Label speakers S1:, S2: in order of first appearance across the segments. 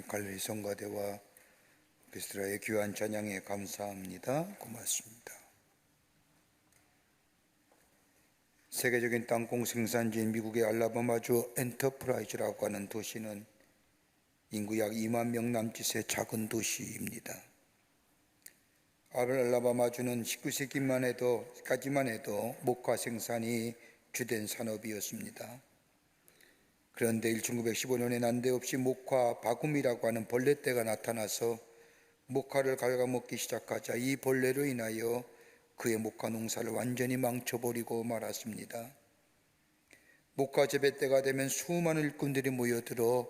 S1: 갈릴리 성가대와 오케스트라의 귀한 찬양에 감사합니다. 고맙습니다. 세계적인 땅콩 생산지인 미국의 알라바마주 엔터프라이즈라고 하는 도시는 인구 약 2만 명 남짓의 작은 도시입니다. 알라바마주는 19세기까지만 해도 목화 생산이 주된 산업이었습니다. 그런데 1915년에 난데없이 목화 바굼이라고 하는 벌레떼가 나타나서 목화를 갉아먹기 시작하자 이 벌레로 인하여 그의 목화 농사를 완전히 망쳐버리고 말았습니다. 목화 재배 때가 되면 수많은 일꾼들이 모여들어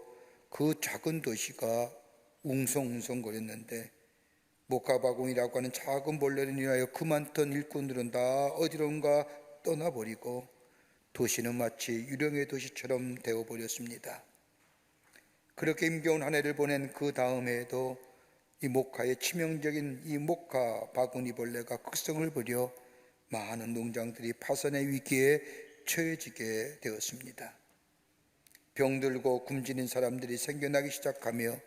S1: 그 작은 도시가 웅성웅성거렸는데 목화 바구니라고 하는 작은 벌레로 인하여 그 많던 일꾼들은 다 어디론가 떠나버리고 도시는 마치 유령의 도시처럼 되어버렸습니다. 그렇게 힘겨운 한 해를 보낸 그 다음 해에도 이 목화의 치명적인 이 목화 바구니 벌레가 극성을 부려 많은 농장들이 파산의 위기에 처해지게 되었습니다. 병들고 굶주린 사람들이 생겨나기 시작하며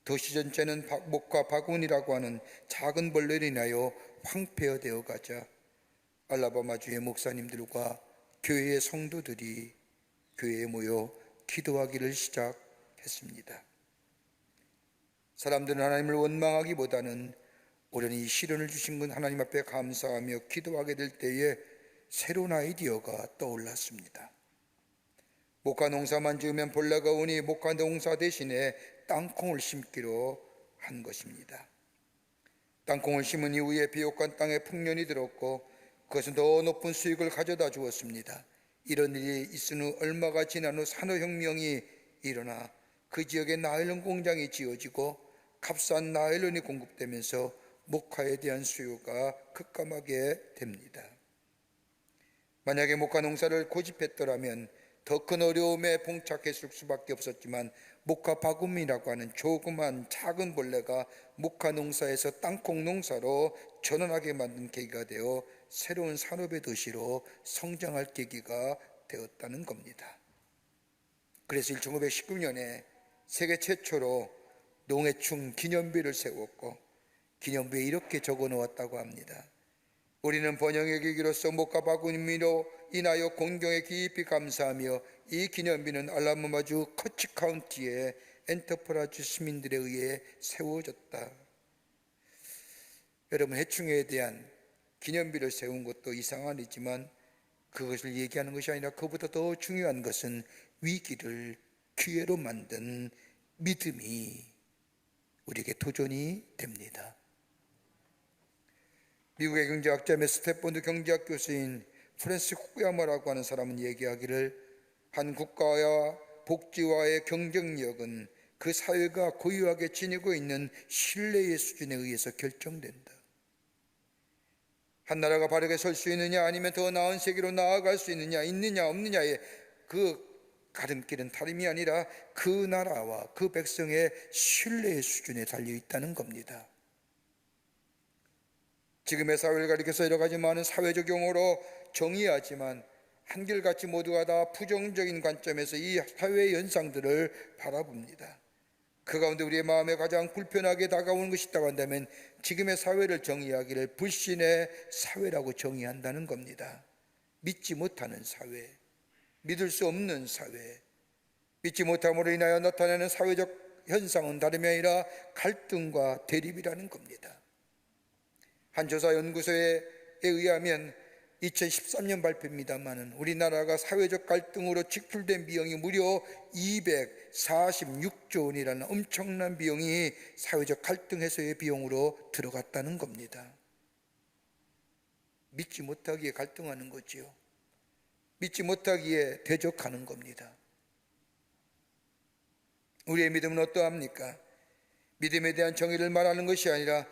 S1: 도시 전체는 목화 바구니라고 하는 작은 벌레로 인하여 황폐화되어 가자 알라바마주의 목사님들과 교회의 성도들이 교회에 모여 기도하기를 시작했습니다. 사람들은 하나님을 원망하기보다는 오랜 이 시련을 주신 분 하나님 앞에 감사하며 기도하게 될 때에 새로운 아이디어가 떠올랐습니다. 목화 농사만 지으면 벌레가 오니 목화 농사 대신에 땅콩을 심기로 한 것입니다. 땅콩을 심은 이후에 비옥한 땅에 풍년이 들었고 그것은 더 높은 수익을 가져다 주었습니다. 이런 일이 있은 후 얼마가 지난 후 산업혁명이 일어나 그 지역에 나일론 공장이 지어지고 값싼 나일론이 공급되면서 목화에 대한 수요가 급감하게 됩니다. 만약에 목화 농사를 고집했더라면 더 큰 어려움에 봉착했을 수밖에 없었지만 목화 바굼이라고 하는 조그만 작은 벌레가 목화 농사에서 땅콩 농사로 전환하게 만든 계기가 되어 새로운 산업의 도시로 성장할 계기가 되었다는 겁니다. 그래서 1919년에 세계 최초로 농해충 기념비를 세웠고 기념비에 이렇게 적어 놓았다고 합니다. 우리는 번영의 계기로서 목화 바구니로 인하여 공경에 깊이 감사하며 이 기념비는 알라바마주 커치 카운티의 엔터프라이즈 시민들에 의해 세워졌다. 여러분, 해충에 대한 기념비를 세운 것도 이상한 일이지만 그것을 얘기하는 것이 아니라 그보다 더 중요한 것은 위기를 기회로 만든 믿음이 우리에게 도전이 됩니다. 미국의 경제학자며 스탠포드 경제학 교수인 프랜시스 후쿠야마라고 하는 사람은 얘기하기를 한 국가와 복지와의 경쟁력은 그 사회가 고유하게 지니고 있는 신뢰의 수준에 의해서 결정된다. 한 나라가 바르게 설 수 있느냐 아니면 더 나은 세계로 나아갈 수 있느냐 없느냐의 그 가름길은 다름이 아니라 그 나라와 그 백성의 신뢰의 수준에 달려 있다는 겁니다. 지금의 사회를 가리켜서 여러 가지 많은 사회적 용어로 정의하지만 한결같이 모두가 다 부정적인 관점에서 이 사회의 현상들을 바라봅니다. 그 가운데 우리의 마음에 가장 불편하게 다가오는 것이 있다고 한다면 지금의 사회를 정의하기를 불신의 사회라고 정의한다는 겁니다. 믿지 못하는 사회, 믿을 수 없는 사회, 믿지 못함으로 인하여 나타나는 사회적 현상은 다름이 아니라 갈등과 대립이라는 겁니다. 한 조사 연구소에 의하면 2013년 발표입니다만 우리나라가 사회적 갈등으로 직불된 비용이 무려 246조 원이라는 엄청난 비용이 사회적 갈등 해소의 비용으로 들어갔다는 겁니다. 믿지 못하기에 갈등하는 거지요. 믿지 못하기에 대적하는 겁니다. 우리의 믿음은 어떠합니까? 믿음에 대한 정의를 말하는 것이 아니라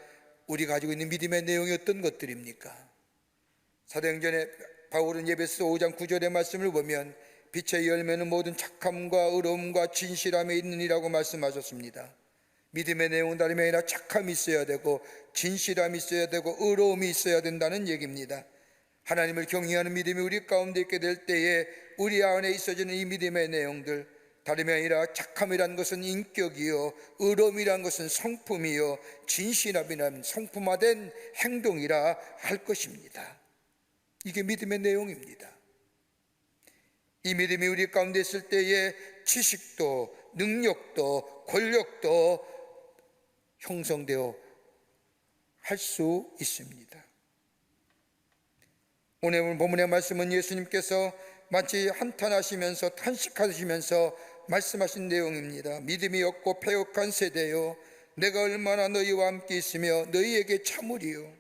S1: 우리가 가지고 있는 믿음의 내용이 어떤 것들입니까? 사도행전에 바울은 에베소 5장 9절의 말씀을 보면 빛의 열매는 모든 착함과 의로움과 진실함에 있느니라고 말씀하셨습니다. 믿음의 내용은 다름이 아니라 착함이 있어야 되고 진실함이 있어야 되고 의로움이 있어야 된다는 얘기입니다. 하나님을 경외하는 믿음이 우리 가운데 있게 될 때에 우리 안에 있어지는 이 믿음의 내용들, 다름이 아니라 착함이란 것은 인격이요, 의로움이란 것은 성품이요, 진실함이란 성품화된 행동이라 할 것입니다. 이게 믿음의 내용입니다. 이 믿음이 우리 가운데 있을 때에 지식도, 능력도, 권력도 형성되어 할 수 있습니다. 오늘 본문의 말씀은 예수님께서 마치 한탄하시면서 탄식하시면서 말씀하신 내용입니다. 믿음이 없고 패역한 세대요, 내가 얼마나 너희와 함께 있으며 너희에게 참으리요.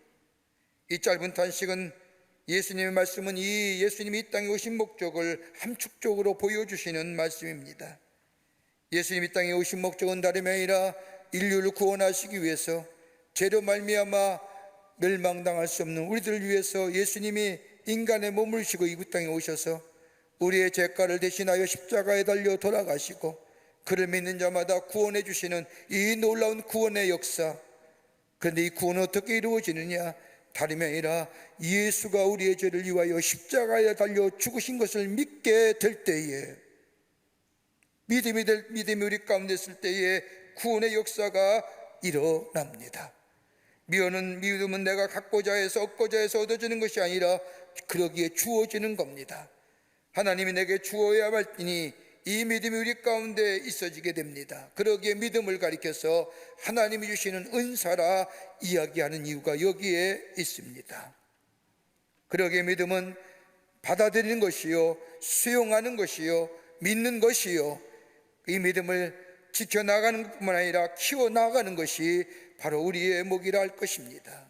S1: 이 짧은 탄식은 예수님의 말씀은 이 예수님이 이 땅에 오신 목적을 함축적으로 보여주시는 말씀입니다. 예수님이 이 땅에 오신 목적은 다름이 아니라 인류를 구원하시기 위해서 죄로 말미암아 멸망당할 수 없는 우리들을 위해서 예수님이 인간의 몸을 지고 이 땅에 오셔서 우리의 죄가를 대신하여 십자가에 달려 돌아가시고 그를 믿는 자마다 구원해 주시는 이 놀라운 구원의 역사. 그런데 이 구원은 어떻게 이루어지느냐? 다름이 아니라 예수가 우리의 죄를 위하여 십자가에 달려 죽으신 것을 믿게 될 때에, 믿음이 우리 가운데 있을 때에 구원의 역사가 일어납니다. 믿음은 내가 갖고자 해서 얻고자 해서 얻어지는 것이 아니라 그러기에 주어지는 겁니다. 하나님이 내게 주어야 할지니 이 믿음이 우리 가운데 있어지게 됩니다. 그러기에 믿음을 가리켜서 하나님이 주시는 은사라 이야기하는 이유가 여기에 있습니다. 그러기에 믿음은 받아들이는 것이요, 수용하는 것이요, 믿는 것이요, 이 믿음을 지켜나가는 것뿐만 아니라 키워나가는 것이 바로 우리의 목이라 할 것입니다.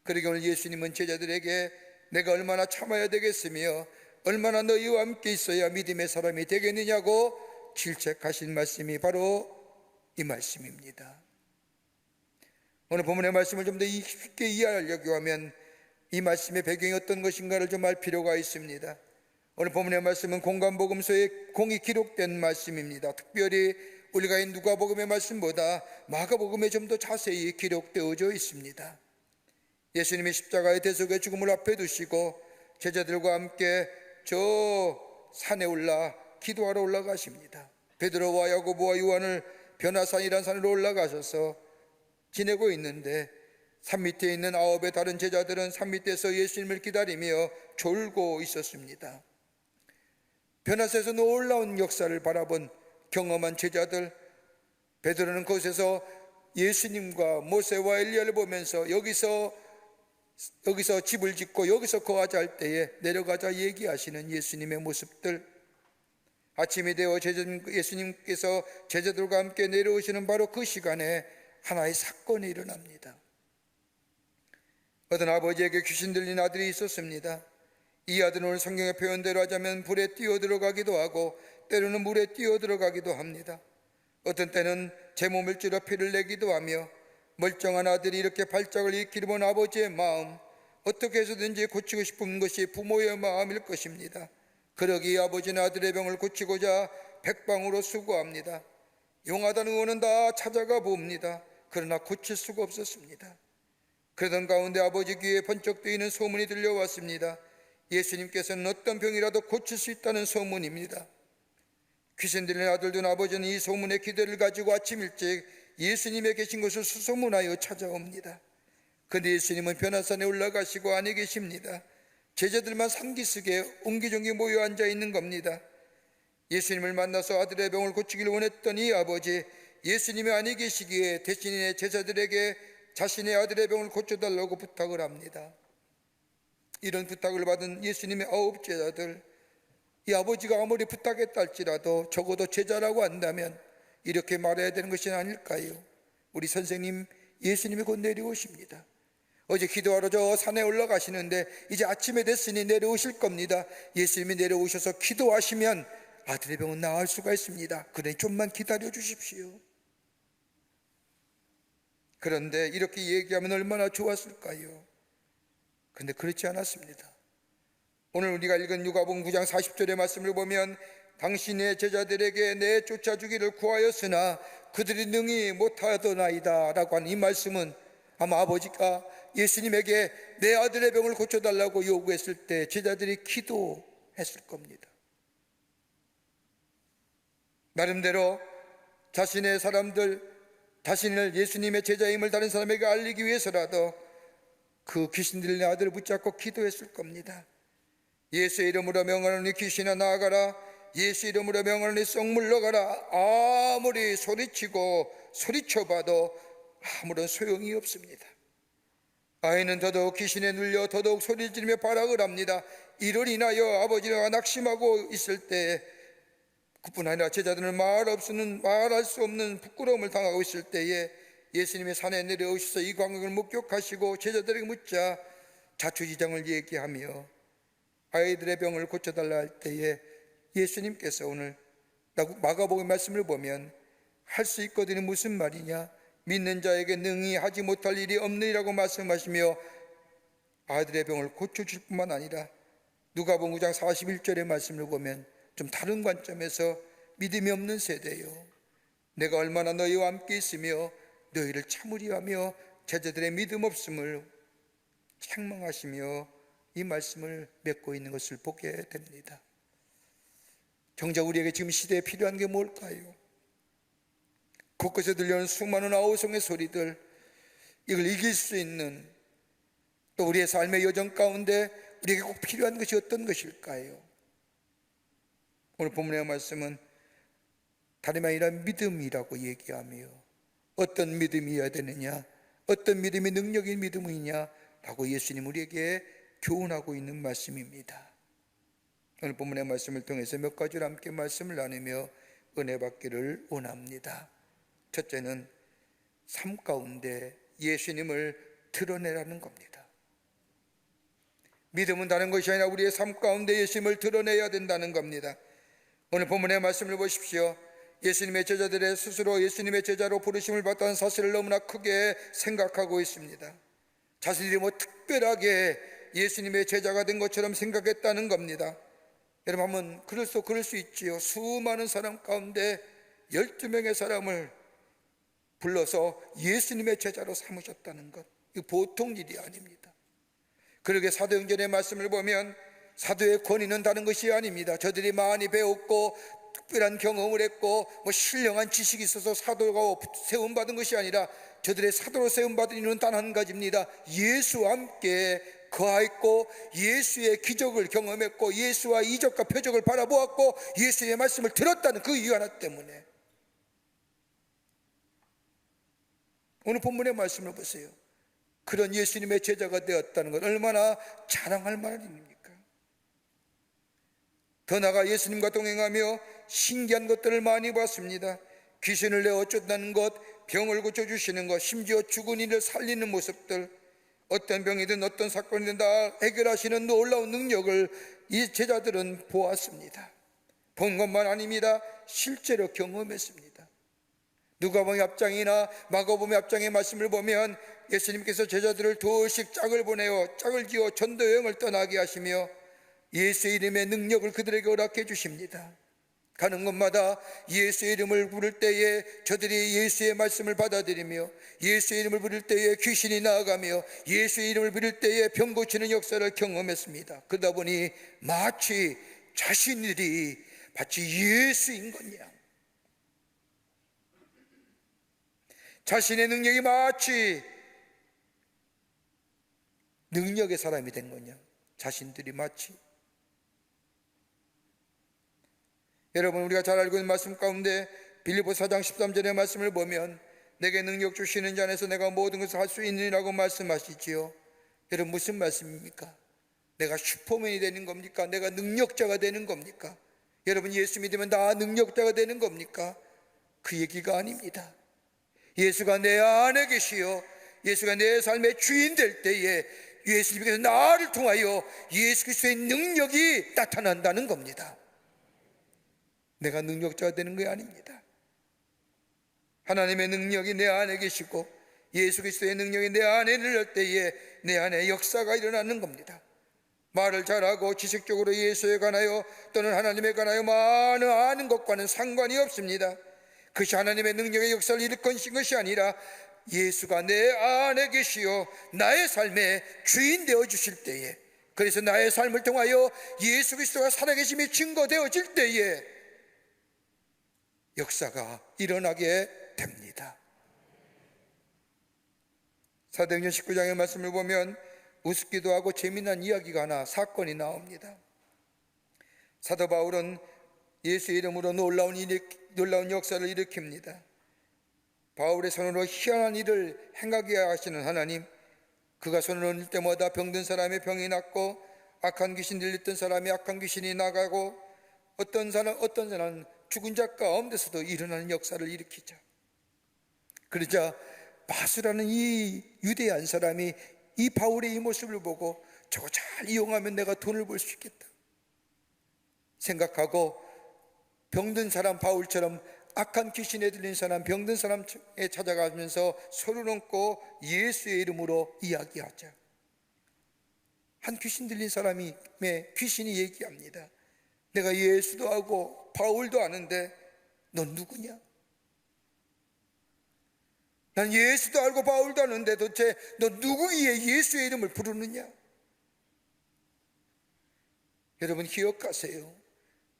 S1: 그러기에 오늘 예수님은 제자들에게 내가 얼마나 참아야 되겠으며 얼마나 너희와 함께 있어야 믿음의 사람이 되겠느냐고 질책하신 말씀이 바로 이 말씀입니다. 오늘 본문의 말씀을 좀 더 쉽게 이해하려고 하면 이 말씀의 배경이 어떤 것인가를 좀 알 필요가 있습니다. 오늘 본문의 말씀은 공관복음서에 공이 기록된 말씀입니다. 특별히 우리가 이 누가복음의 말씀보다 마가복음에 좀 더 자세히 기록되어져 있습니다. 예수님이 십자가의 대속의 죽음을 앞에 두시고 제자들과 함께 저 산에 올라 기도하러 올라가십니다. 베드로와 야고보와 요한을 변화산이라는 산으로 올라가셔서 지내고 있는데 산 밑에 있는 9의 다른 제자들은 산 밑에서 예수님을 기다리며 졸고 있었습니다. 변화산에서 놀라운 역사를 바라본 경험한 제자들, 베드로는 그곳에서 예수님과 모세와 엘리야를 보면서 여기서 집을 짓고 여기서 거하자 할 때에 내려가자 얘기하시는 예수님의 모습들, 아침이 되어 예수님께서 제자들과 함께 내려오시는 바로 그 시간에 하나의 사건이 일어납니다. 어떤 아버지에게 귀신 들린 아들이 있었습니다. 이 아들은 오늘 성경의 표현대로 하자면 불에 뛰어들어가기도 하고 때로는 물에 뛰어들어가기도 합니다. 어떤 때는 제 몸을 찔러 피를 내기도 하며 멀쩡한 아들이 이렇게 발작을 일으키려 본 아버지의 마음, 어떻게 해서든지 고치고 싶은 것이 부모의 마음일 것입니다. 그러기에 아버지는 아들의 병을 고치고자 백방으로 수고합니다. 용하다는 의원은 다 찾아가 봅니다. 그러나 고칠 수가 없었습니다. 그러던 가운데 아버지 귀에 번쩍 뜨이는 소문이 들려왔습니다. 예수님께서는 어떤 병이라도 고칠 수 있다는 소문입니다. 귀신 들린 아들된 아버지는 이 소문의 기대를 가지고 아침 일찍 예수님의 계신 것을 수소문하여 찾아옵니다. 그런데 예수님은 변화산에 올라가시고 안에 계십니다. 제자들만 상기스게 옹기종기 모여 앉아 있는 겁니다. 예수님을 만나서 아들의 병을 고치기를 원했던 이 아버지, 예수님이 안에 계시기에 대신에 제자들에게 자신의 아들의 병을 고쳐달라고 부탁을 합니다. 이런 부탁을 받은 예수님의 9 제자들, 이 아버지가 아무리 부탁했다 할지라도 적어도 제자라고 한다면 이렇게 말해야 되는 것이 아닐까요? 우리 선생님 예수님이 곧 내려오십니다. 어제 기도하러 저 산에 올라가시는데 이제 아침에 됐으니 내려오실 겁니다. 예수님이 내려오셔서 기도하시면 아들의 병은 나을 수가 있습니다. 그러니 좀만 기다려 주십시오. 그런데 이렇게 얘기하면 얼마나 좋았을까요? 그런데 그렇지 않았습니다. 오늘 우리가 읽은 누가복음 9장 40절의 말씀을 보면 당신의 제자들에게 내 쫓아주기를 구하였으나 그들이 능히 못하더나이다 라고 하는 이 말씀은 아마 아버지가 예수님에게 내 아들의 병을 고쳐달라고 요구했을 때 제자들이 기도했을 겁니다. 나름대로 자신의 사람들, 자신을 예수님의 제자임을 다른 사람에게 알리기 위해서라도 그 귀신 들린 아들을 붙잡고 기도했을 겁니다. 예수의 이름으로 명하노니 귀신아 나아가라. 예수 이름으로 명하노니 썩 물러가라. 아무리 소리치고 소리쳐봐도 아무런 소용이 없습니다. 아이는 더더욱 귀신에 눌려 더더욱 소리 지르며 발악을 합니다. 이를 인하여 아버지가 낙심하고 있을 때, 그뿐 아니라 제자들은 말할 수 없는 부끄러움을 당하고 있을 때에 예수님의 산에 내려오셔서 이 광경을 목격하시고 제자들에게 묻자 자초지종을 얘기하며 아이들의 병을 고쳐달라 할 때에 예수님께서 오늘 마가복음 말씀을 보면 할 수 있거든요. 무슨 말이냐? 믿는 자에게 능히 하지 못할 일이 없느니라고 말씀하시며 아이들의 병을 고쳐줄 뿐만 아니라 누가복음 9장 41절의 말씀을 보면 좀 다른 관점에서 믿음이 없는 세대요, 내가 얼마나 너희와 함께 있으며 너희를 참으리 하며 제자들의 믿음 없음을 책망하시며 이 말씀을 맺고 있는 것을 보게 됩니다. 정작 우리에게 지금 시대에 필요한 게 뭘까요? 곳곳에 들려오는 수많은 아우성의 소리들, 이걸 이길 수 있는, 또 우리의 삶의 여정 가운데 우리에게 꼭 필요한 것이 어떤 것일까요? 오늘 본문의 말씀은 다름이 아니라 믿음이라고 얘기하며, 어떤 믿음이어야 되느냐, 어떤 믿음이 능력인 믿음이냐 라고 예수님 우리에게 교훈하고 있는 말씀입니다. 오늘 본문의 말씀을 통해서 몇 가지로 함께 말씀을 나누며 은혜 받기를 원합니다. 첫째는 삶 가운데 예수님을 드러내라는 겁니다. 믿음은 다른 것이 아니라 우리의 삶 가운데 예수님을 드러내야 된다는 겁니다. 오늘 본문의 말씀을 보십시오. 예수님의 제자들의 스스로 예수님의 제자로 부르심을 받다는 사실을 너무나 크게 생각하고 있습니다. 자신들이 뭐 특별하게 예수님의 제자가 된 것처럼 생각했다는 겁니다. 여러분 한번 그럴 수 있지요. 수많은 사람 가운데 12명의 사람을 불러서 예수님의 제자로 삼으셨다는 것, 이거 보통 일이 아닙니다. 그러게 사도행전의 말씀을 보면 사도의 권위는 다른 것이 아닙니다. 저들이 많이 배웠고 특별한 경험을 했고 신령한 지식이 있어서 사도가 세움받은 것이 아니라 저들의 사도로 세움받은 이유는 단 한 가지입니다. 예수와 함께 거하였고 예수의 기적을 경험했고 예수와 이적과 표적을 바라보았고 예수의 말씀을 들었다는 그 이유 하나 때문에. 오늘 본문의 말씀을 보세요. 그런 예수님의 제자가 되었다는 것 얼마나 자랑할 만한 일입니까? 더 나아가 예수님과 동행하며 신기한 것들을 많이 봤습니다. 귀신을 내어 쫓는 것, 병을 고쳐주시는 것, 심지어 죽은 이를 살리는 모습들, 어떤 병이든 어떤 사건이든 다 해결하시는 놀라운 능력을 이 제자들은 보았습니다. 본 것만 아닙니다. 실제로 경험했습니다. 누가복음 앞장이나 마가복음 앞장의 말씀을 보면 예수님께서 제자들을 둘씩 짝을 보내어 짝을 지어 전도 여행을 떠나게 하시며 예수의 이름의 능력을 그들에게 허락해 주십니다. 가는 곳마다 예수의 이름을 부를 때에 저들이 예수의 말씀을 받아들이며 예수의 이름을 부를 때에 귀신이 나아가며 예수의 이름을 부를 때에 병 고치는 역사를 경험했습니다. 그러다 보니 마치 자신들이 마치 예수인 거냐, 자신의 능력이 마치 능력의 사람이 된 거냐, 자신들이 마치. 여러분 우리가 잘 알고 있는 말씀 가운데 빌립보서 4장 13절의 말씀을 보면 내게 능력 주시는 자 안에서 내가 모든 것을 할 수 있느니라고 말씀하시지요. 여러분 무슨 말씀입니까? 내가 슈퍼맨이 되는 겁니까? 내가 능력자가 되는 겁니까? 여러분 예수 믿으면 다 능력자가 되는 겁니까? 그 얘기가 아닙니다. 예수가 내 안에 계시어 예수가 내 삶의 주인 될 때에 예수님께서 나를 통하여 예수 그리스도의 능력이 나타난다는 겁니다. 내가 능력자가 되는 게 아닙니다. 하나님의 능력이 내 안에 계시고 예수 그리스도의 능력이 내 안에 들을 때에 내 안에 역사가 일어나는 겁니다. 말을 잘하고 지식적으로 예수에 관하여 또는 하나님에 관하여 많은 아는 것과는 상관이 없습니다. 그것이 하나님의 능력의 역사를 일으킨 것이 아니라 예수가 내 안에 계시어 나의 삶의 주인 되어 주실 때에, 그래서 나의 삶을 통하여 예수 그리스도가 살아계심이 증거되어질 때에 역사가 일어나게 됩니다. 사도행전 19장의 말씀을 보면 우습기도 하고 재미난 이야기가 하나, 사건이 나옵니다. 사도 바울은 예수의 이름으로 놀라운 역사를 일으킵니다. 바울의 손으로 희한한 일을 행하게 하시는 하나님, 그가 손을 얹을 때마다 병든 사람의 병이 낫고 악한 귀신 들렸던 사람이 악한 귀신이 나가고 어떤 사람은 죽은 자 가운데서도 일어나는 역사를 일으키죠. 그러자 바수라는 이 유대한 사람이 이 바울의 이 모습을 보고 저거 잘 이용하면 내가 돈을 벌 수 있겠다 생각하고 병든 사람 바울처럼 악한 귀신에 들린 사람, 병든 사람에 찾아가면서 손을 얹고 예수의 이름으로 이야기하자. 한 귀신 들린 사람이 귀신이 얘기합니다. 내가 예수도 하고 바울도 아는데 넌 누구냐? 난 예수도 알고 바울도 아는데 도대체 너 누구기에 예수의 이름을 부르느냐? 여러분 기억하세요.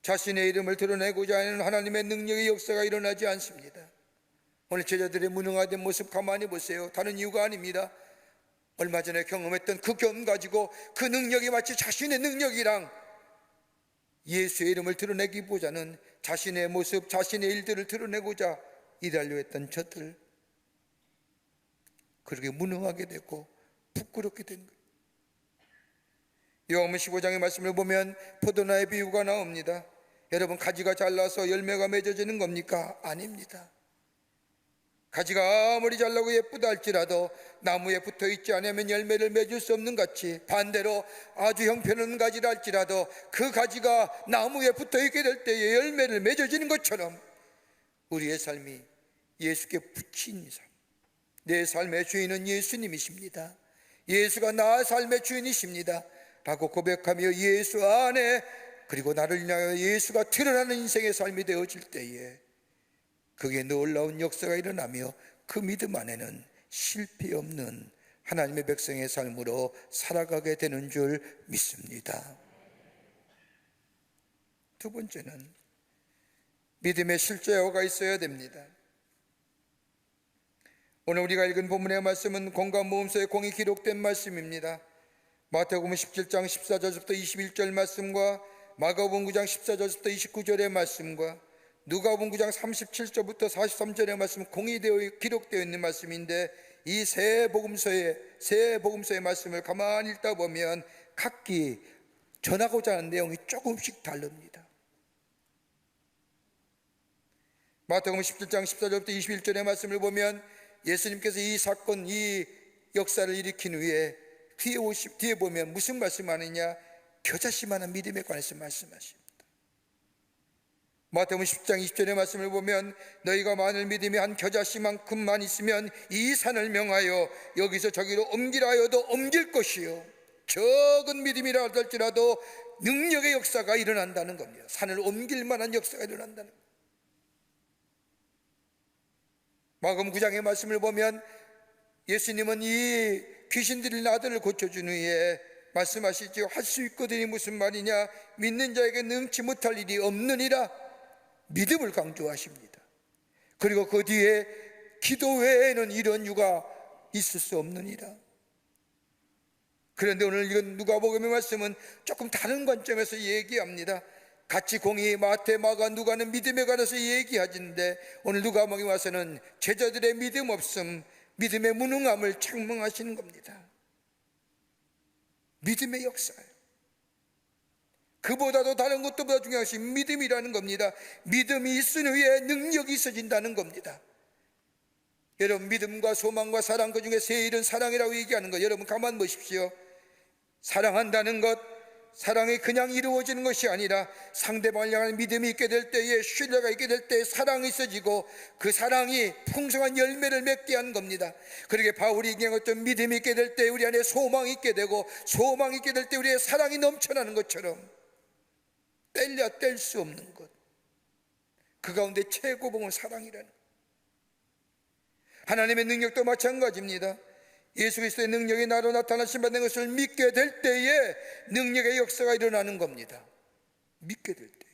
S1: 자신의 이름을 드러내고자 하는 하나님의 능력의 역사가 일어나지 않습니다. 오늘 제자들의 무능화된 모습 가만히 보세요. 다른 이유가 아닙니다. 얼마 전에 경험했던 그 경험 가지고 그 능력이 마치 자신의 능력이랑 예수의 이름을 드러내기보다는 자신의 모습, 자신의 일들을 드러내고자 일하려 했던 저들, 그렇게 무능하게 되고 부끄럽게 된 거예요. 요한복음 15장의 말씀을 보면 포도나의 비유가 나옵니다. 여러분, 가지가 잘라서 열매가 맺어지는 겁니까? 아닙니다. 가지가 아무리 잘나고 예쁘다 할지라도 나무에 붙어있지 않으면 열매를 맺을 수 없는 같이, 반대로 아주 형편없는 가지라 할지라도 그 가지가 나무에 붙어있게 될 때에 열매를 맺어지는 것처럼 우리의 삶이 예수께 붙인 삶, 내 삶의 주인은 예수님이십니다. 예수가 나의 삶의 주인이십니다 라고 고백하며 예수 안에, 그리고 나를 인하여 예수가 드러나는 인생의 삶이 되어질 때에 그게 놀라운 역사가 일어나며 그 믿음 안에는 실패 없는 하나님의 백성의 삶으로 살아가게 되는 줄 믿습니다. 두 번째는 믿음의 실제화가 있어야 됩니다. 오늘 우리가 읽은 본문의 말씀은 공감모험서에 공이 기록된 말씀입니다. 마태복음 17장 14절부터 21절 말씀과 마가복음 9장 14절부터 29절의 말씀과 누가복음 9장 37절부터 43절의 말씀, 공이 기록되어 있는 말씀인데 이 세 복음서의 말씀을 가만히 읽다 보면 각기 전하고자 하는 내용이 조금씩 다릅니다. 마태복음 17장 14절부터 21절의 말씀을 보면 예수님께서 이 사건, 이 역사를 일으킨 후에 뒤에 보면 무슨 말씀하느냐? 겨자씨만한 믿음에 관해서 말씀하십니다. 마태복음 10장 20절의 말씀을 보면 너희가 만일 믿음이 한 겨자씨만큼만 있으면 이 산을 명하여 여기서 저기로 옮기라 하여도 옮길 것이요, 적은 믿음이라 할지라도 능력의 역사가 일어난다는 겁니다. 산을 옮길 만한 역사가 일어난다는 겁니다. 마가복음 9장의 말씀을 보면 예수님은 이 귀신 들린 아들을 고쳐준 후에 말씀하시죠. 할 수 있거든이 무슨 말이냐? 믿는 자에게 능치 못할 일이 없느니라. 믿음을 강조하십니다. 그리고 그 뒤에 기도 외에는 이런 이유가 있을 수 없느니라. 그런데 오늘 이건 누가복음의 말씀은 조금 다른 관점에서 얘기합니다. 같이 공이 마태, 마가, 누가는 믿음에 관해서 얘기하는데 오늘 누가복음에 와서는 제자들의 믿음 없음, 믿음의 무능함을 책망하시는 겁니다. 믿음의 역사예요. 그보다도 다른 것보다 중요한 것이 믿음이라는 겁니다. 믿음이 있은 후에 능력이 있어진다는 겁니다. 여러분, 믿음과 소망과 사랑, 그 중에 제일은 사랑이라고 얘기하는 것, 여러분 가만 보십시오. 사랑한다는 것, 사랑이 그냥 이루어지는 것이 아니라 상대방을 향한 믿음이 있게 될 때에, 신뢰가 있게 될 때에 사랑이 있어지고 그 사랑이 풍성한 열매를 맺게 하는 겁니다. 그러게 바울이 얘기한 것처럼 믿음이 있게 될 때 우리 안에 소망이 있게 되고, 소망이 있게 될 때 우리의 사랑이 넘쳐나는 것처럼 뗄려 뗄 수 없는 것, 그 가운데 최고봉은 사랑이라는 것. 하나님의 능력도 마찬가지입니다. 예수 그리스도의 능력이 나로 나타나신 바 된 것을 믿게 될 때에 능력의 역사가 일어나는 겁니다. 믿게 될 때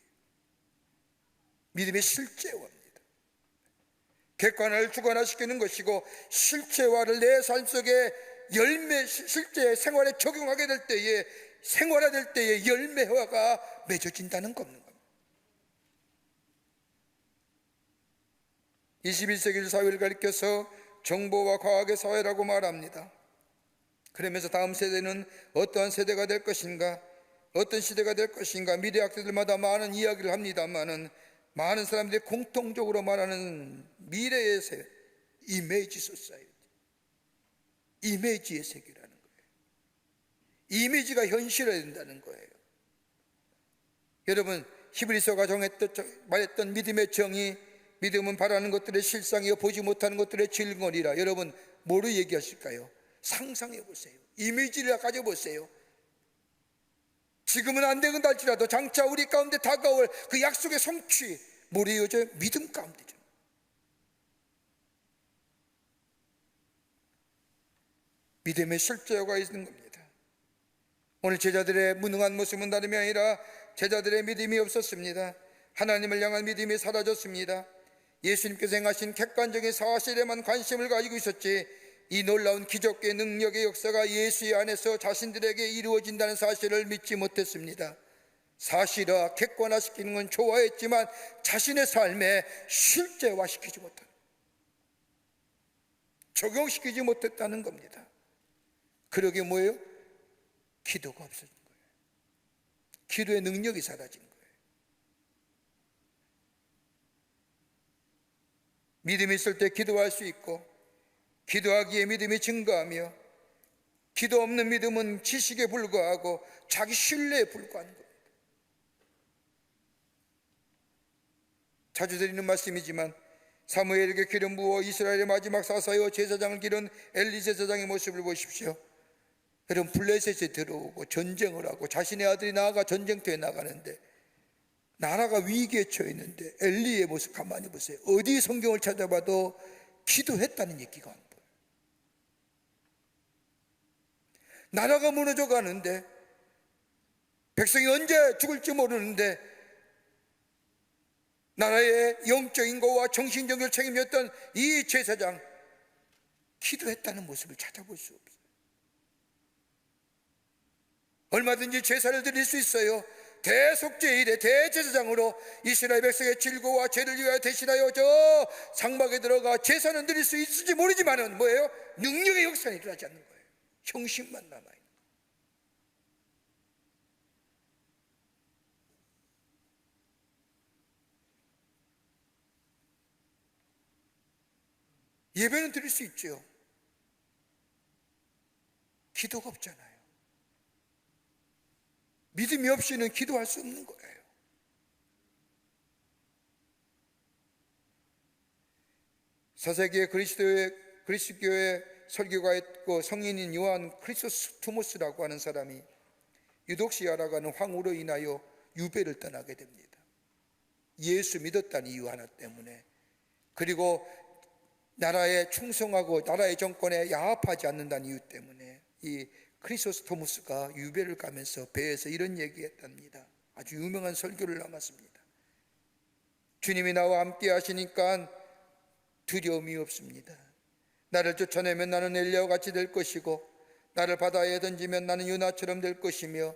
S1: 믿음의 실제화입니다. 객관화를 주관화시키는 것이고, 실체화를 내 삶 속에 실제 생활에 적용하게 될 때에, 생활화될 때에 열매화가 맺어진다는 겁니다. 21세기 사회를 가리켜서 정보와 과학의 사회라고 말합니다. 그러면서 다음 세대는 어떠한 세대가 될 것인가, 어떤 시대가 될 것인가, 미래학자들마다 많은 이야기를 합니다만은, 많은 사람들이 공통적으로 말하는 미래의 세계, 이미지 소사이티, 이미지의 세계라는 거예요. 이미지가 현실화야 된다는 거예요. 여러분, 히브리서가 말했던 믿음의 정의, 믿음은 바라는 것들의 실상이요 보지 못하는 것들의 질거리라. 여러분, 뭐로 얘기하실까요? 상상해 보세요. 이미지를 가져보세요. 지금은 안 되건 할지라도 장차 우리 가운데 다가올 그 약속의 성취, 뭐로 이어져요? 믿음 가운데죠. 믿음의 실제화가 있는 겁니다. 오늘 제자들의 무능한 모습은 다름이 아니라 제자들의 믿음이 없었습니다. 하나님을 향한 믿음이 사라졌습니다. 예수님께서 행하신 객관적인 사실에만 관심을 가지고 있었지, 이 놀라운 기적의 능력의 역사가 예수의 안에서 자신들에게 이루어진다는 사실을 믿지 못했습니다. 사실화, 객관화시키는 건 좋아했지만 자신의 삶에 실제화시키지 못한, 적용시키지 못했다는 겁니다. 그러게 뭐예요? 기도가 없어진 거예요. 기도의 능력이 사라진 거예요. 믿음이 있을 때 기도할 수 있고, 기도하기에 믿음이 증가하며, 기도 없는 믿음은 지식에 불과하고 자기 신뢰에 불과한 겁니다. 자주 드리는 말씀이지만, 사무엘에게 기름 부어 이스라엘의 마지막 사사여 제사장을 기른 엘리 제사장의 모습을 보십시오. 여러분, 블레셋에 들어오고 전쟁을 하고 자신의 아들이 나아가 전쟁터에 나가는데 나라가 위기에 처해 있는데 엘리의 모습 가만히 보세요. 어디 성경을 찾아봐도 기도했다는 얘기가 안 보여요. 나라가 무너져 가는데, 백성이 언제 죽을지 모르는데 나라의 영적인 것과 정신적인 책임이었던 이 제사장, 기도했다는 모습을 찾아볼 수 없어요. 얼마든지 제사를 드릴 수 있어요. 대속죄일에 대제사장으로 이스라엘 백성의 질고와 죄를 위하여 대신하여 저 장막에 들어가 제사는 드릴 수 있을지 모르지만은 뭐예요? 능력의 역사는 일어나지 않는 거예요. 형식만 남아있는 거예요. 예배는 드릴 수 있죠. 기도가 없잖아요. 믿음이 없이는 기도할 수 없는 거예요. 사세기에 그리스도교의 설교가였고 성인인 요한 크리소스토모스라고 하는 사람이 유독시아라고 하는 황후로 인하여 유배를 떠나게 됩니다. 예수 믿었다는 이유 하나 때문에, 그리고 나라에 충성하고 나라의 정권에 야합하지 않는다는 이유 때문에 이 크리소스토모스가 유배를 가면서 배에서 이런 얘기했답니다. 아주 유명한 설교를 남았습니다. 주님이 나와 함께 하시니까 두려움이 없습니다. 나를 쫓아내면 나는 엘리야와 같이 될 것이고, 나를 바다에 던지면 나는 요나처럼 될 것이며,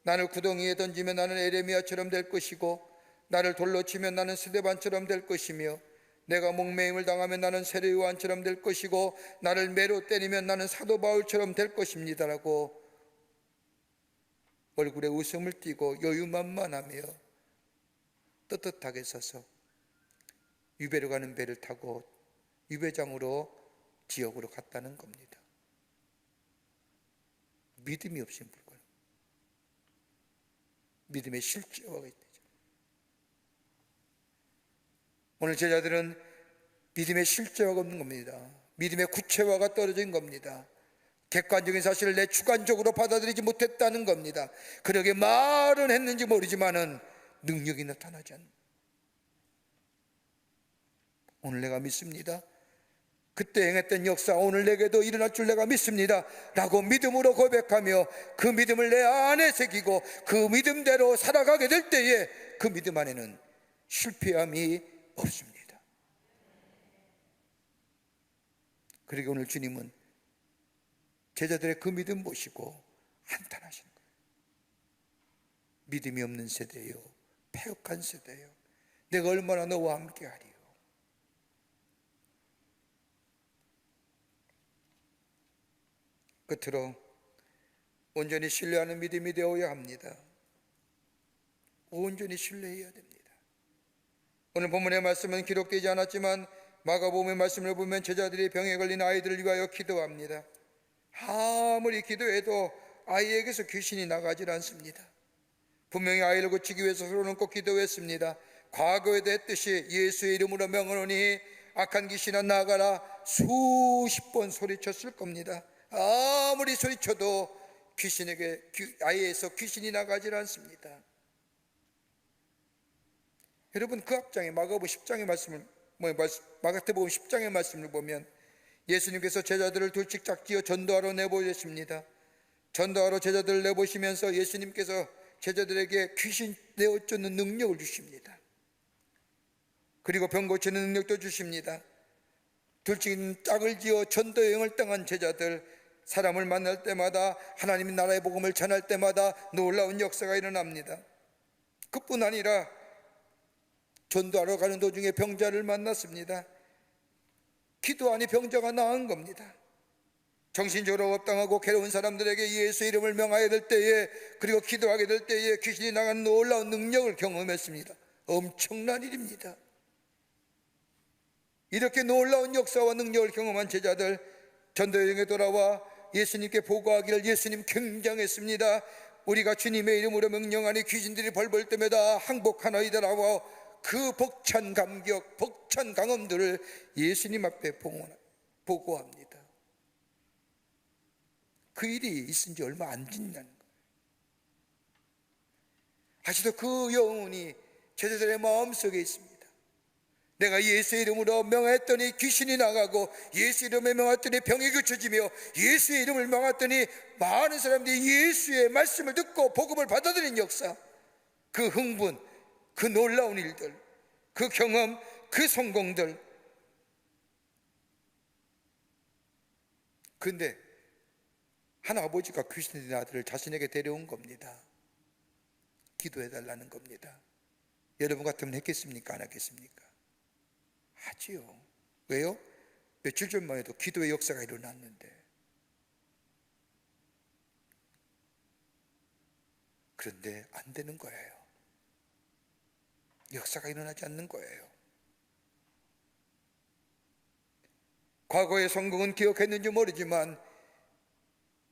S1: 나를 구덩이에 던지면 나는 에레미야처럼 될 것이고, 나를 돌로 치면 나는 스데반처럼 될 것이며, 내가 목매임을 당하면 나는 세례 요한처럼 될 것이고, 나를 매로 때리면 나는 사도 바울처럼 될 것입니다라고 얼굴에 웃음을 띠고 여유만만하며 떳떳하게 서서 유배로 가는 배를 타고 유배장으로 지역으로 갔다는 겁니다. 믿음이 없인 불가능. 믿음의 실제화가 있죠. 오늘 제자들은 믿음의 실제화가 없는 겁니다. 믿음의 구체화가 떨어진 겁니다. 객관적인 사실을 내 주관적으로 받아들이지 못했다는 겁니다. 그러게 말은 했는지 모르지만은 능력이 나타나지 않는. 오늘 내가 믿습니다. 그때 행했던 역사 오늘 내게도 일어날 줄 내가 믿습니다 라고 믿음으로 고백하며 그 믿음을 내 안에 새기고 그 믿음대로 살아가게 될 때에 그 믿음 안에는 실패함이 없습니다. 그리고 오늘 주님은 제자들의 그 믿음 보시고 한탄하시는 거예요. 믿음이 없는 세대요, 패역한 세대요, 내가 얼마나 너와 함께하리요. 끝으로 온전히 신뢰하는 믿음이 되어야 합니다. 온전히 신뢰해야 됩니다. 오늘 본문의 말씀은 기록되지 않았지만 마가복음의 말씀을 보면 제자들이 병에 걸린 아이들을 위하여 기도합니다. 아무리 기도해도 아이에게서 귀신이 나가질 않습니다. 분명히 아이를 고치기 위해서 서로는 꼭 기도했습니다. 과거에도 했듯이 예수의 이름으로 명하노니 악한 귀신아 나가라 수십 번 소리쳤을 겁니다. 아무리 소리쳐도 아이에서 귀신이 나가질 않습니다. 여러분, 그 앞장에 마가복음 10장의 말씀을 마가복음 10장의 말씀을 보면 예수님께서 제자들을 둘씩 짝지어 전도하러 내보내십니다. 전도하러 제자들을 내보시면서 예수님께서 제자들에게 귀신 내어쫓는 능력을 주십니다. 그리고 병 고치는 능력도 주십니다. 둘씩 짝을 지어 전도 여행을 떠난 제자들, 사람을 만날 때마다 하나님의 나라의 복음을 전할 때마다 놀라운 역사가 일어납니다. 그뿐 아니라 전도하러 가는 도중에 병자를 만났습니다. 기도하니 병자가 나은 겁니다. 정신적으로 업당하고 괴로운 사람들에게 예수의 이름을 명하게 될 때에, 그리고 기도하게 될 때에 귀신이 나가는 놀라운 능력을 경험했습니다. 엄청난 일입니다. 이렇게 놀라운 역사와 능력을 경험한 제자들, 전도여행에 돌아와 예수님께 보고하기를, 예수님 굉장했습니다. 우리가 주님의 이름으로 명령하니 귀신들이 벌벌 떠매다 항복하나이다라고 그 벅찬 감격, 벅찬 강험들을 예수님 앞에 보고합니다. 그 일이 있은 지 얼마 안 지나는 거예요. 아직도 그 여운이 제자들의 마음속에 있습니다. 내가 예수의 이름으로 명했더니 귀신이 나가고, 예수의 이름에 명했더니 병이 고쳐지며, 예수의 이름을 명했더니 많은 사람들이 예수의 말씀을 듣고 복음을 받아들인 역사, 그 흥분, 그 놀라운 일들, 그 경험, 그 성공들. 그런데 한 아버지가 귀신 들린 아들을 자신에게 데려온 겁니다. 기도해달라는 겁니다. 여러분 같으면 했겠습니까? 안 하겠습니까? 하지요. 왜요? 며칠 전만 해도 기도의 역사가 일어났는데. 그런데 안 되는 거예요. 역사가 일어나지 않는 거예요. 과거의 성공은 기억했는지 모르지만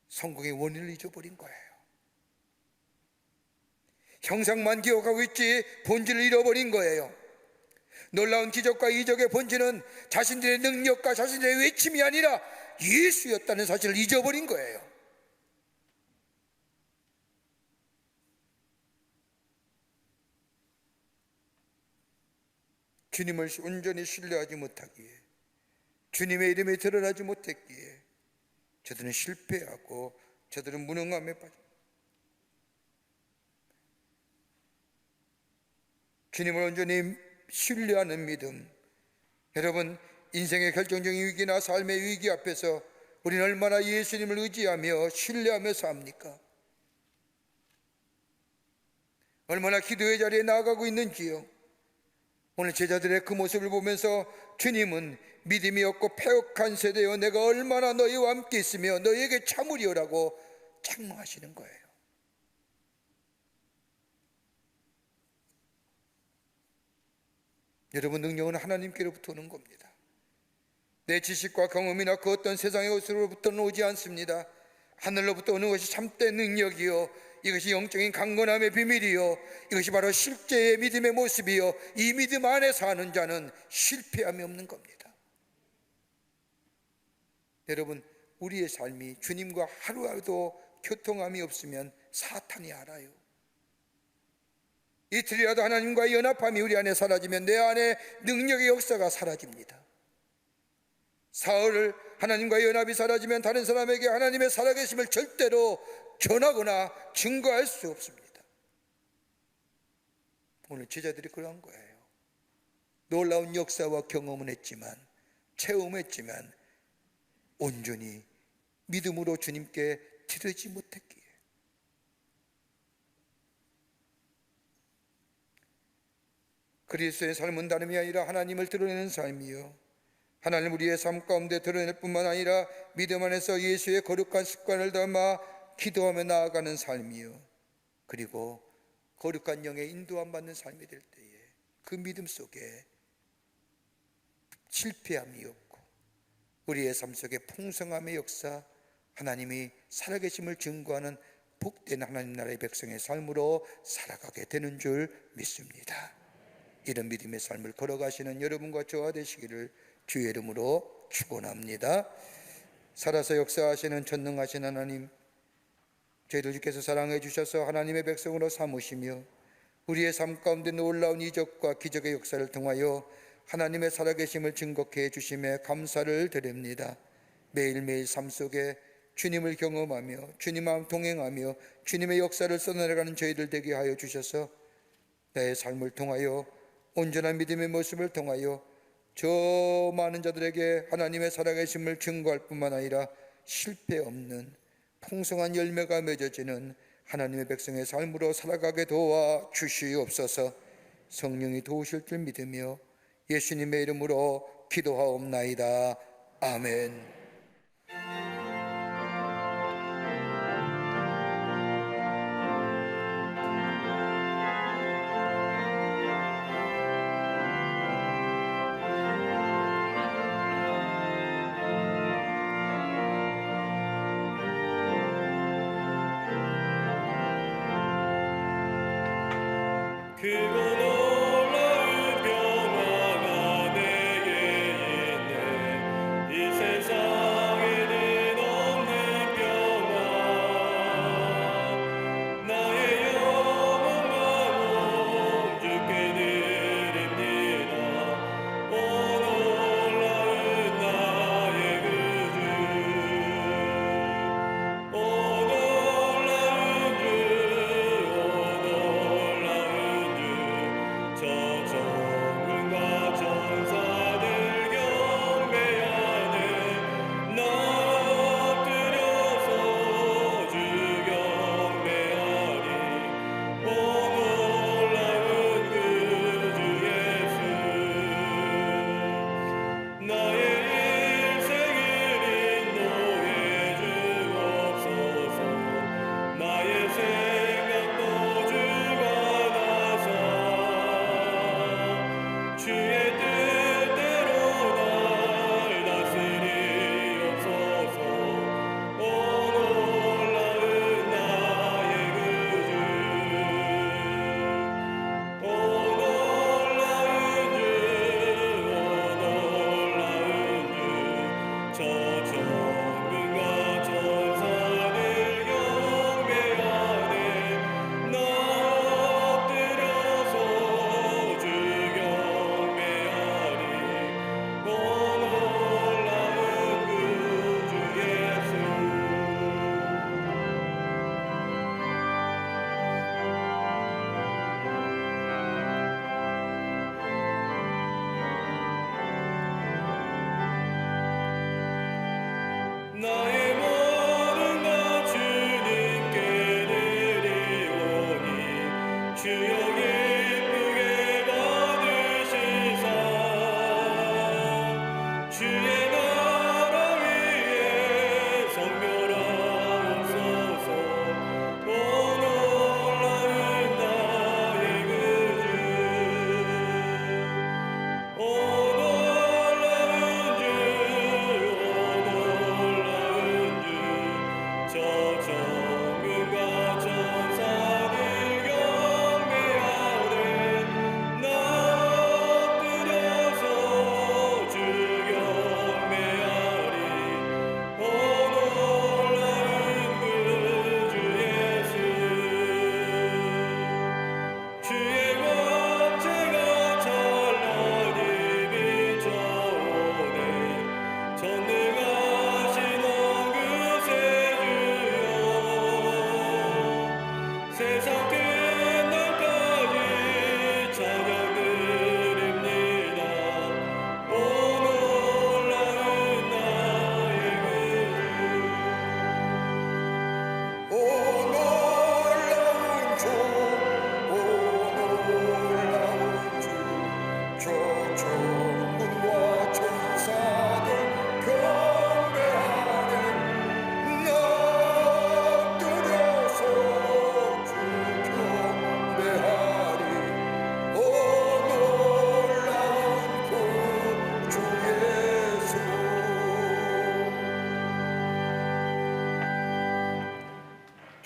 S1: 성공의 원인을 잊어버린 거예요. 형상만 기억하고 있지 본질을 잃어버린 거예요. 놀라운 기적과 이적의 본질은 자신들의 능력과 자신들의 외침이 아니라 예수였다는 사실을 잊어버린 거예요. 주님을 온전히 신뢰하지 못하기에, 주님의 이름에 드러나지 못했기에 저들은 실패하고 저들은 무능함에 빠져. 주님을 온전히 신뢰하는 믿음. 여러분, 인생의 결정적인 위기나 삶의 위기 앞에서 우리는 얼마나 예수님을 의지하며 신뢰하며 삽니까? 얼마나 기도의 자리에 나아가고 있는지요. 오늘 제자들의 그 모습을 보면서 주님은 믿음이 없고 패역한 세대여 내가 얼마나 너희와 함께 있으며 너희에게 참으리오라고 책망하시는 거예요. 여러분, 능력은 하나님께로부터 오는 겁니다. 내 지식과 경험이나 그 어떤 세상의 것으로부터는 오지 않습니다. 하늘로부터 오는 것이 참된 능력이요, 이것이 영적인 강건함의 비밀이요, 이것이 바로 실제의 믿음의 모습이요, 이 믿음 안에 사는 자는 실패함이 없는 겁니다. 여러분, 우리의 삶이 주님과 하루라도 교통함이 없으면 사탄이 알아요. 이틀이라도 하나님과의 연합함이 우리 안에 사라지면 내 안에 능력의 역사가 사라집니다. 사흘을 하나님과의 연합이 사라지면 다른 사람에게 하나님의 살아계심을 절대로 전하거나 증거할 수 없습니다. 오늘 제자들이 그런 거예요. 놀라운 역사와 경험은 했지만, 체험했지만 온전히 믿음으로 주님께 드리지 못했기에 그리스도의 삶은 다름이 아니라 하나님을 드러내는 삶이요, 하나님 우리의 삶 가운데 드러낼 뿐만 아니라 믿음 안에서 예수의 거룩한 습관을 담아 기도하며 나아가는 삶이요, 그리고 거룩한 영의 인도함 받는 삶이 될 때에 그 믿음 속에 실패함이 없고 우리의 삶 속에 풍성함의 역사, 하나님이 살아계심을 증거하는 복된 하나님 나라의 백성의 삶으로 살아가게 되는 줄 믿습니다. 이런 믿음의 삶을 걸어가시는 여러분과 저와 되시기를 주의 이름으로 축원합니다. 살아서 역사하시는 전능하신 하나님, 저희들 주께서 사랑해 주셔서 하나님의 백성으로 삼으시며 우리의 삶 가운데 놀라운 이적과 기적의 역사를 통하여 하나님의 살아계심을 증거케 해주심에 감사를 드립니다. 매일매일 삶 속에 주님을 경험하며 주님과 동행하며 주님의 역사를 써내려가는 저희들 되게 하여 주셔서 나의 삶을 통하여 온전한 믿음의 모습을 통하여 저 많은 자들에게 하나님의 살아계심을 증거할 뿐만 아니라 실패 없는 풍성한 열매가 맺어지는 하나님의 백성의 삶으로 살아가게 도와 주시옵소서. 성령이 도우실 줄 믿으며 예수님의 이름으로 기도하옵나이다. 아멘.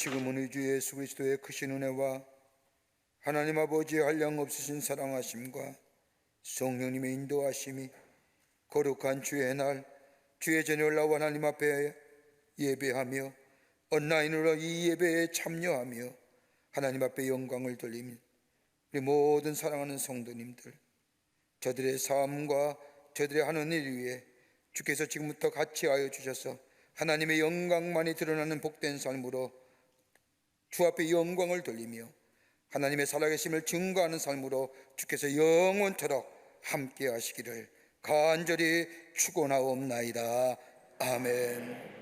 S1: 지금은 우리 주 예수 그리스도의 크신 은혜와 하나님 아버지의 한량없으신 사랑하심과 성령님의 인도하심이 거룩한 주의 날 주의 저녁 나와 하나님 앞에 예배하며 온라인으로 이 예배에 참여하며 하나님 앞에 영광을 돌리며 우리 모든 사랑하는 성도님들, 저들의 삶과 저들의 하는 일 위에 주께서 지금부터 같이 하여 주셔서 하나님의 영광만이 드러나는 복된 삶으로 주 앞에 영광을 돌리며 하나님의 살아계심을 증거하는 삶으로 주께서 영원토록 함께 하시기를 간절히 축원하옵나이다. 아멘.